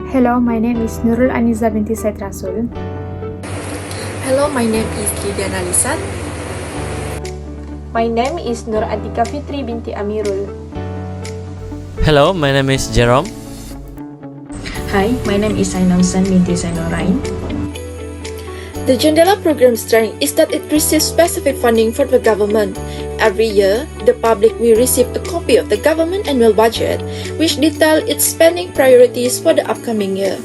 Hello, my name is NURUL ANIZAH binti SAHIDRASUL. Hello, my name is LYDIANA. My name is ATIKAH FITRI binti AMIRUL. Hello, my name is Jerome. Hi, my name is AFZAN binti ZAINORAIN. The Jendela program strength is that it receives specific funding from the government. Every year, the public will receive a copy of the government annual budget, which details its spending priorities for the upcoming year.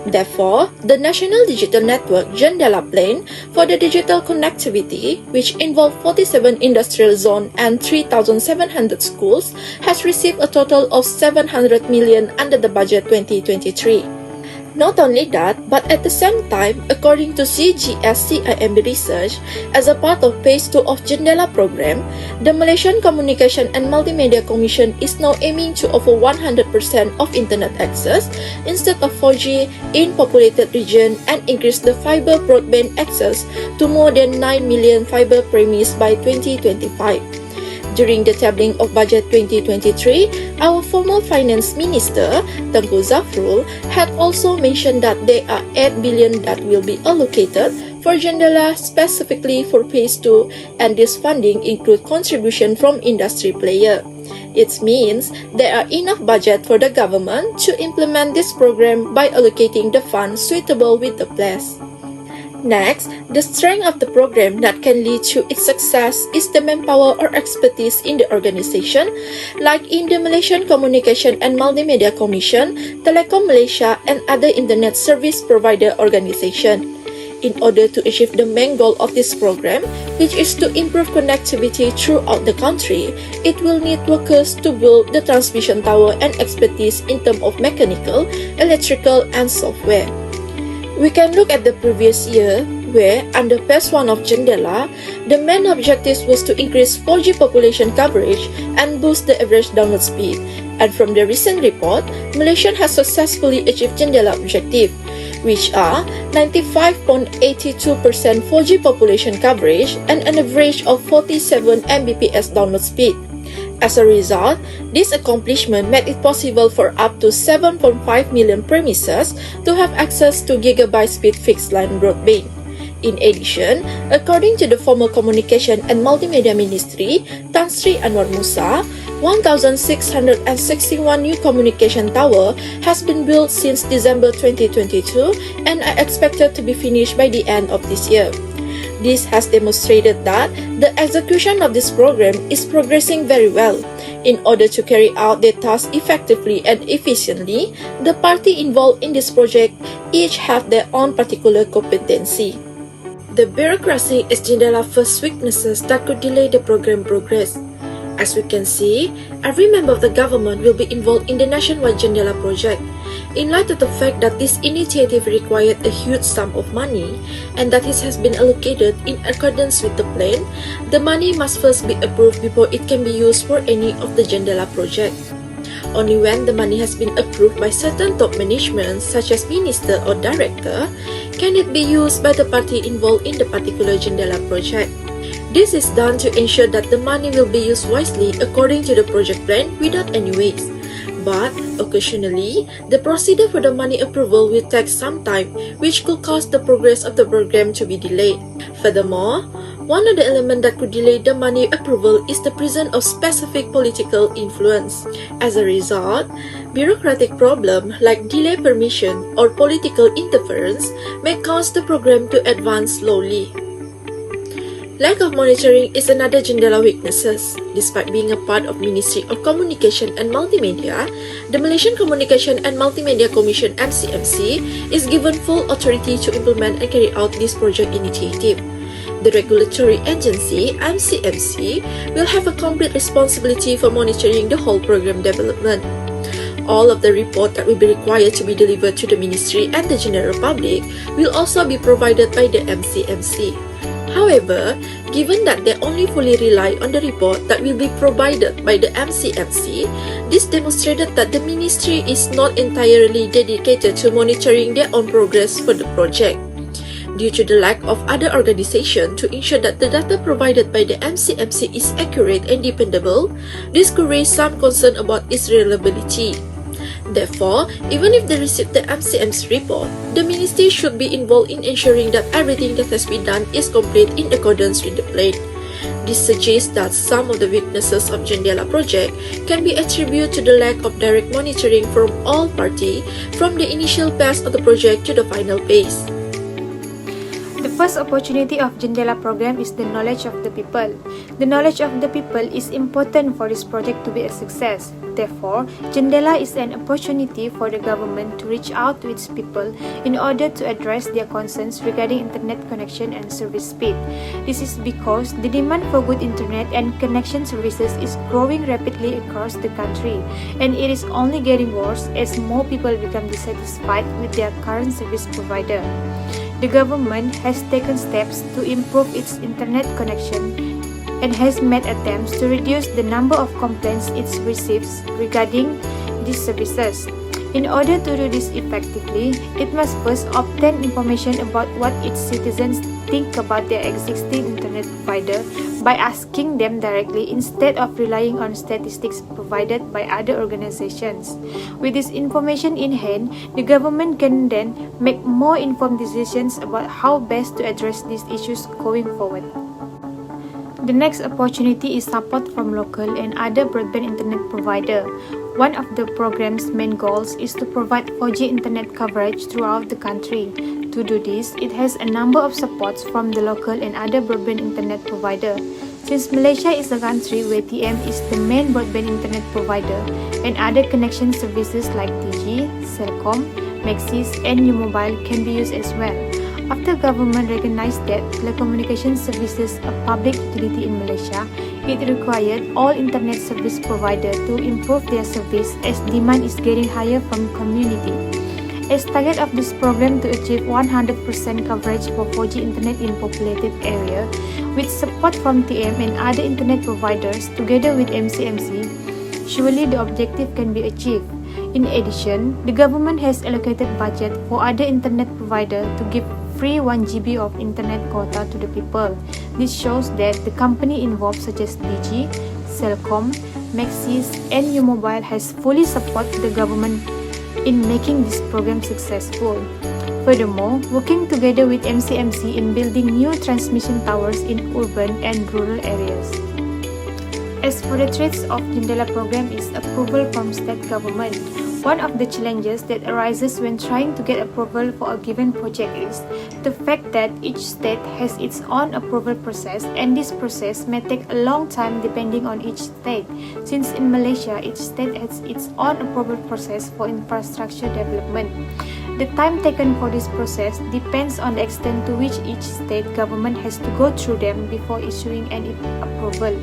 Therefore, the National Digital Network Jendela Plan for the digital connectivity, which involves 47 industrial zones and 3,700 schools, has received a total of 700 million under the budget 2023. Not only that, but at the same time, according to CGS-CIMB research, as a part of Phase 2 of Jendela program, the Malaysian Communication and Multimedia Commission is now aiming to offer 100% of internet access instead of 4G in populated region and increase the fiber broadband access to more than 9 million fiber premises by 2025. During the tabling of Budget 2023, our former Finance Minister, Tengku Zafrul, had also mentioned that there are 8 billion that will be allocated for Jendela specifically for Phase 2, and this funding includes contribution from industry players. It means there are enough budget for the government to implement this program by allocating the funds suitable with the place. Next, the strength of the program that can lead to its success is the manpower or expertise in the organization, like in the Malaysian Communication and Multimedia Commission, Telekom Malaysia, and other internet service provider organization. In order to achieve the main goal of this program, which is to improve connectivity throughout the country, it will need workers to build the transmission tower and expertise in terms of mechanical, electrical, and software. We can look at the previous year, where, under Phase 1 of Jendela, the main objective was to increase 4G population coverage and boost the average download speed. And from the recent report, Malaysia has successfully achieved Jendela objective, which are 95.82% 4G population coverage and an average of 47 Mbps download speed. As a result, this accomplishment made it possible for up to 7.5 million premises to have access to gigabyte speed fixed line broadband. In addition, according to the former Communication and Multimedia Ministry, Tan Sri Anwar Musa, 1,661 new communication tower has been built since December 2022 and are expected to be finished by the end of this year. This has demonstrated that the execution of this program is progressing very well. In order to carry out their tasks effectively and efficiently, the parties involved in this project each have their own particular competency. The bureaucracy is Jendela's first weaknesses that could delay the program progress. As we can see, every member of the government will be involved in the nationwide Jendela project. In light of the fact that this initiative required a huge sum of money and that it has been allocated in accordance with the plan, the money must first be approved before it can be used for any of the Jendela project. Only when the money has been approved by certain top management, such as minister or director, can it be used by the party involved in the particular Jendela project. This is done to ensure that the money will be used wisely according to the project plan without any waste. But, occasionally, the procedure for the money approval will take some time, which could cause the progress of the program to be delayed. Furthermore, one of the elements that could delay the money approval is the presence of specific political influence. As a result, bureaucratic problems like delay permission or political interference may cause the program to advance slowly. Lack of monitoring is another Jendela weaknesses. Despite being a part of Ministry of Communication and Multimedia, the Malaysian Communication and Multimedia Commission (MCMC) is given full authority to implement and carry out this project initiative. The regulatory agency (MCMC) will have a complete responsibility for monitoring the whole program development. All of the reports that will be required to be delivered to the Ministry and the general public will also be provided by the MCMC. However, given that they only fully rely on the report that will be provided by the MCMC, this demonstrated that the ministry is not entirely dedicated to monitoring their own progress for the project. Due to the lack of other organizations to ensure that the data provided by the MCMC is accurate and dependable, this could raise some concern about its reliability. Therefore, even if they receive the MCM's report, the ministry should be involved in ensuring that everything that has been done is complete in accordance with the plan. This suggests that some of the weaknesses of Jendela project can be attributed to the lack of direct monitoring from all parties from the initial phase of the project to the final phase. The first opportunity of Jendela program is the knowledge of the people. The knowledge of the people is important for this project to be a success. Therefore, Jendela is an opportunity for the government to reach out to its people in order to address their concerns regarding internet connection and service speed. This is because the demand for good internet and connection services is growing rapidly across the country, and it is only getting worse as more people become dissatisfied with their current service provider. The government has taken steps to improve its internet connection and has made attempts to reduce the number of complaints it receives regarding these services. In order to do this effectively, it must first obtain information about what its citizens think about their existing internet provider by asking them directly instead of relying on statistics provided by other organizations. With this information in hand, the government can then make more informed decisions about how best to address these issues going forward. The next opportunity is support from local and other broadband internet provider. One of the program's main goals is to provide 4G internet coverage throughout the country. To do this, it has a number of supports from the local and other broadband internet provider. Since Malaysia is a country where TM is the main broadband internet provider, and other connection services like Digi, Celcom, Maxis, and NUMobile can be used as well. After government recognized that telecommunication services a public utility in Malaysia, it required all internet service providers to improve their service as demand is getting higher from community. As target of this program to achieve 100% coverage for 4G internet in populated area, with support from TM and other internet providers together with MCMC, surely the objective can be achieved. In addition, the government has allocated budget for other internet providers to give free 1 GB of internet quota to the people. This shows that the company involved such as Digi, Celcom, Maxis, and NUMobile has fully supported the government in making this program successful. Furthermore, working together with MCMC in building new transmission towers in urban and rural areas. As for the threats of Jendela program is approval from state government. One of the challenges that arises when trying to get approval for a given project is the fact that each state has its own approval process, and this process may take a long time depending on each state, since in Malaysia each state has its own approval process for infrastructure development. The time taken for this process depends on the extent to which each state government has to go through them before issuing an approval.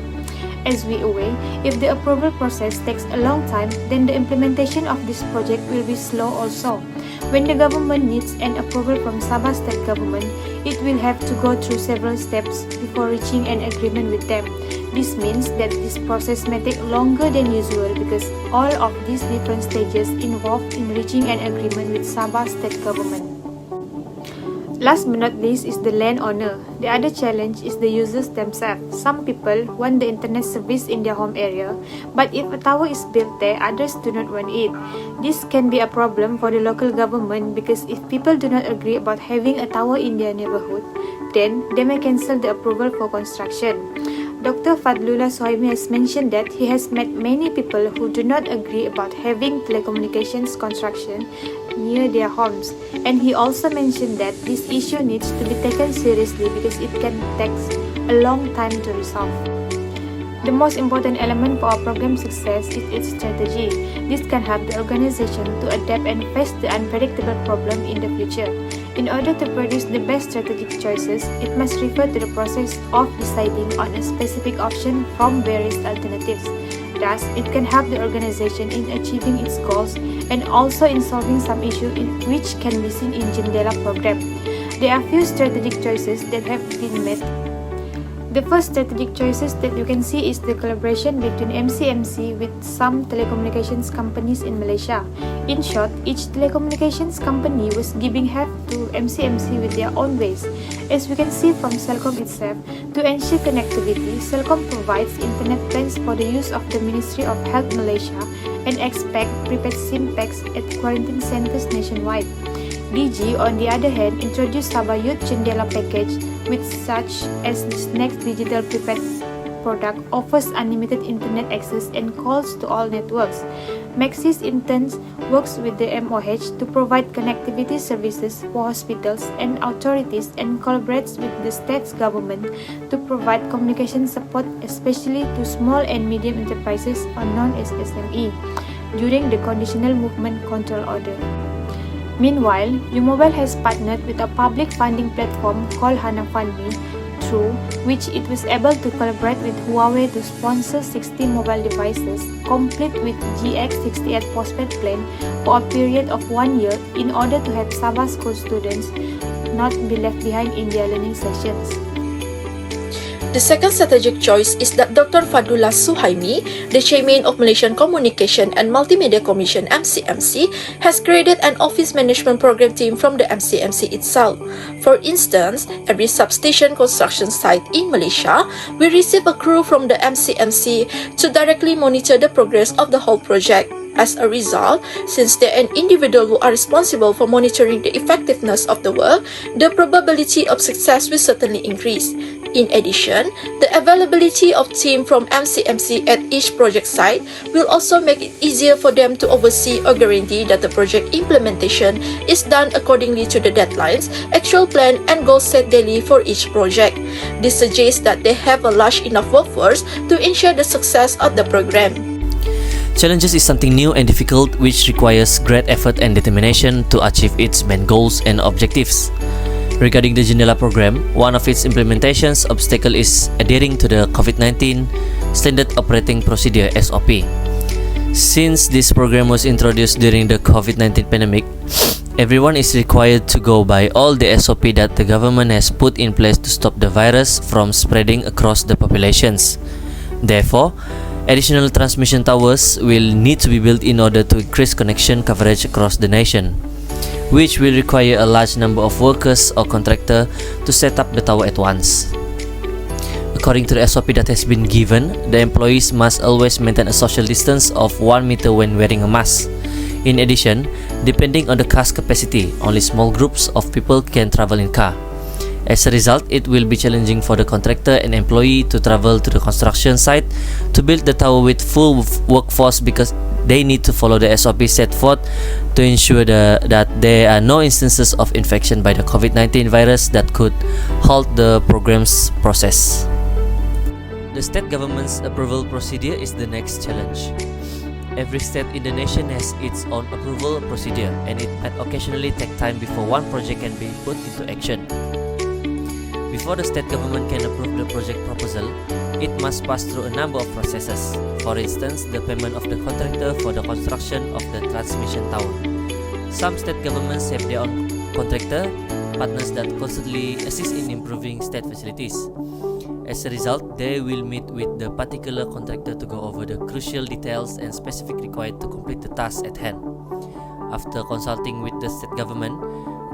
As we aware, if the approval process takes a long time, then the implementation of this project will be slow also. When the government needs an approval from Sabah state government, it will have to go through several steps before reaching an agreement with them. This means that this process may take longer than usual because all of these different stages involved in reaching an agreement with Sabah state government. Last but not least is the landowner. The other challenge is the users themselves. Some people want the internet service in their home area, but if a tower is built there, others do not want it. This can be a problem for the local government because if people do not agree about having a tower in their neighborhood, then they may cancel the approval for construction. Dr. Fadlullah Sohaimi has mentioned that he has met many people who do not agree about having telecommunications construction near their homes, and he also mentioned that this issue needs to be taken seriously because it can take a long time to resolve. The most important element for our program success is its strategy. This can help the organization to adapt and face the unpredictable problem in the future. In order to produce the best strategic choices, it must refer to the process of deciding on a specific option from various alternatives. Thus, it can help the organization in achieving its goals and also in solving some issue which can be seen in Jendela program. There are few strategic choices that have been made. The first strategic choices that you can see is the collaboration between MCMC with some telecommunications companies in Malaysia. In short, each telecommunications company was giving help to MCMC with their own ways. As we can see from Celcom itself, to ensure connectivity, Celcom provides internet plans for the use of the Ministry of Health Malaysia and expect prepaid SIM packs at quarantine centers nationwide. DG, on the other hand, introduced Sabah Youth Jendela package, which such as this next digital prepaid product offers unlimited internet access and calls to all networks. Maxis in turn works with the MOH to provide connectivity services for hospitals and authorities and collaborates with the state's government to provide communication support, especially to small and medium enterprises or known as SME, during the Conditional Movement Control Order. Meanwhile, Umobile has partnered with a public funding platform called HanaFundMe, through which it was able to collaborate with Huawei to sponsor 60 mobile devices, complete with GX68 postpaid plan for a period of 1 year in order to help Sabah school students not be left behind in their learning sessions. The second strategic choice is that Dr. Fadullah Suhaimi, the Chairman of Malaysian Communication and Multimedia Commission (MCMC), has created an office management program team from the MCMC itself. For instance, every substation construction site in Malaysia will receive a crew from the MCMC to directly monitor the progress of the whole project. As a result, since they are an individual who are responsible for monitoring the effectiveness of the work, the probability of success will certainly increase. In addition, the availability of team from MCMC at each project site will also make it easier for them to oversee or guarantee that the project implementation is done accordingly to the deadlines, actual plan and goals set daily for each project. This suggests that they have a large enough workforce to ensure the success of the program. Challenges is something new and difficult which requires great effort and determination to achieve its main goals and objectives. Regarding the Jendela program, one of its implementations obstacle is adhering to the COVID-19 Standard Operating Procedure (SOP). Since this program was introduced during the COVID-19 pandemic, everyone is required to go by all the SOP that the government has put in place to stop the virus from spreading across the populations. Therefore, additional transmission towers will need to be built in order to increase connection coverage across the nation, which will require a large number of workers or contractors to set up the tower at once. According to the SOP that has been given, the employees must always maintain a social distance of 1 meter when wearing a mask. In addition, depending on the car's capacity, only small groups of people can travel in car. As a result, it will be challenging for the contractor and employee to travel to the construction site to build the tower with full workforce because they need to follow the SOP set forth to ensure that there are no instances of infection by the COVID-19 virus that could halt the program's process. The state government's approval procedure is the next challenge. Every state in the nation has its own approval procedure, and it might occasionally take time before one project can be put into action. Before the state government can approve the project proposal, it must pass through a number of processes. For instance, the payment of the contractor for the construction of the transmission tower. Some state governments have their own contractor partners that constantly assist in improving state facilities. As a result, they will meet with the particular contractor to go over the crucial details and specifics required to complete the task at hand. After consulting with the state government,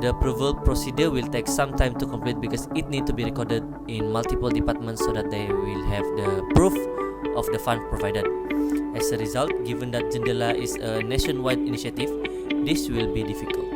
the approval procedure will take some time to complete because it needs to be recorded in multiple departments so that they will have the proof of the fund provided. As a result, given that Jendela is a nationwide initiative, this will be difficult.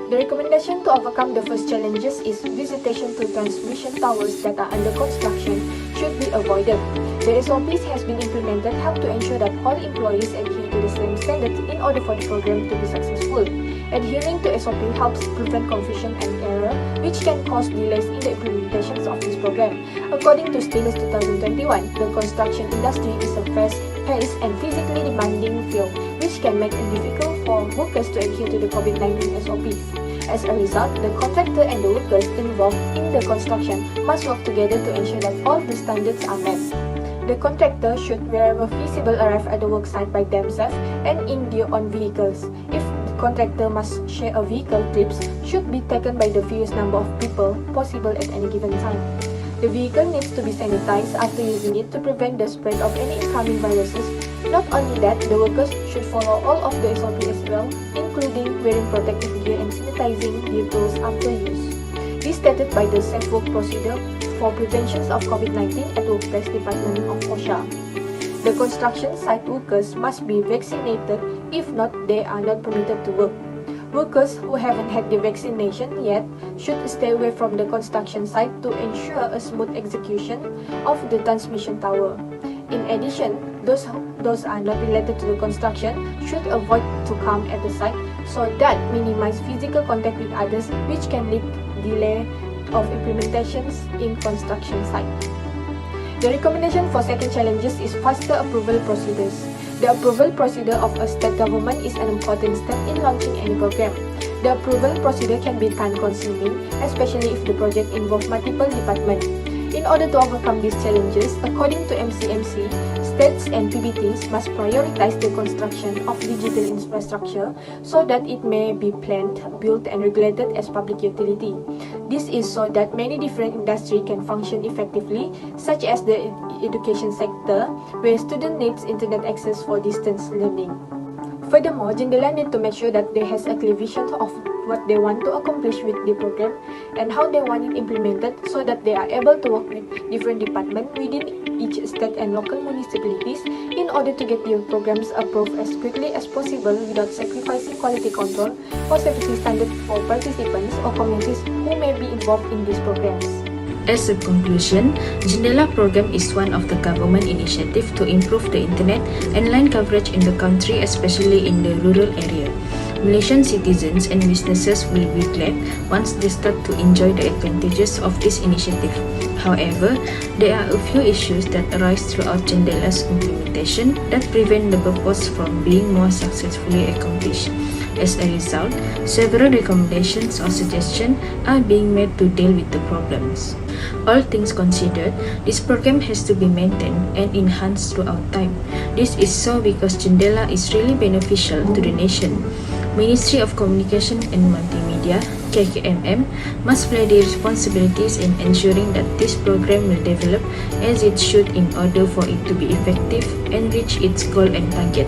The recommendation to overcome the first challenges is visitation to transmission towers that are under construction should be avoided. The SOPs has been implemented help to ensure that all employees adhere to the same standards in order for the program to be successful. Adhering to SOP helps prevent confusion and error, which can cause delays in the implementations of this program. According to Status 2021, the construction industry is a fast-paced and physically demanding field, which can make it difficult for workers to adhere to the COVID-19 SOPs. As a result, the contractor and the workers involved in the construction must work together to ensure that all the standards are met. The contractor should, wherever feasible, arrive at the work site by themselves and in their own vehicles. If the contractor must share a vehicle, trips should be taken by the fewest number of people possible at any given time. The vehicle needs to be sanitized after using it to prevent the spread of any incoming viruses. Not only that, the workers should follow all of the SOP as well, including wearing protective gear and sanitizing their tools after use. This stated by the Safe Work Procedure for Prevention of COVID-19 at Workplace Department of OSHA. The construction site workers must be vaccinated, if not, they are not permitted to work. Workers who haven't had the vaccination yet should stay away from the construction site to ensure a smooth execution of the transmission tower. In addition, those are not related to the construction should avoid to come at the site so that minimize physical contact with others, which can lead delay of implementations in construction site. The recommendation for second challenges is faster approval procedures. The approval procedure of a state government is an important step in launching any program. The approval procedure can be time-consuming, especially if the project involves multiple departments. In order to overcome these challenges, according to MCMC, states and PBTs must prioritize the construction of digital infrastructure so that it may be planned, built, and regulated as public utility. This is so that many different industries can function effectively, such as the education sector, where students need internet access for distance learning. Furthermore, Jendela need to make sure that they has a clear vision of what they want to accomplish with the program and how they want it implemented so that they are able to work with different departments within each state and local municipalities in order to get the programs approved as quickly as possible without sacrificing quality control or safety standards for participants or communities who may be involved in these programs. As a conclusion, Jendela program is one of the government initiative to improve the internet and line coverage in the country, especially in the rural area. Malaysian citizens and businesses will be glad once they start to enjoy the advantages of this initiative. However, there are a few issues that arise throughout Jendela's implementation that prevent the purpose from being more successfully accomplished. As a result, several recommendations or suggestions are being made to deal with the problems. All things considered, this program has to be maintained and enhanced throughout time. This is so because Jendela is really beneficial to the nation. Ministry of Communication and Multimedia, KKMM, must play their responsibilities in ensuring that this program will develop as it should in order for it to be effective and reach its goal and target.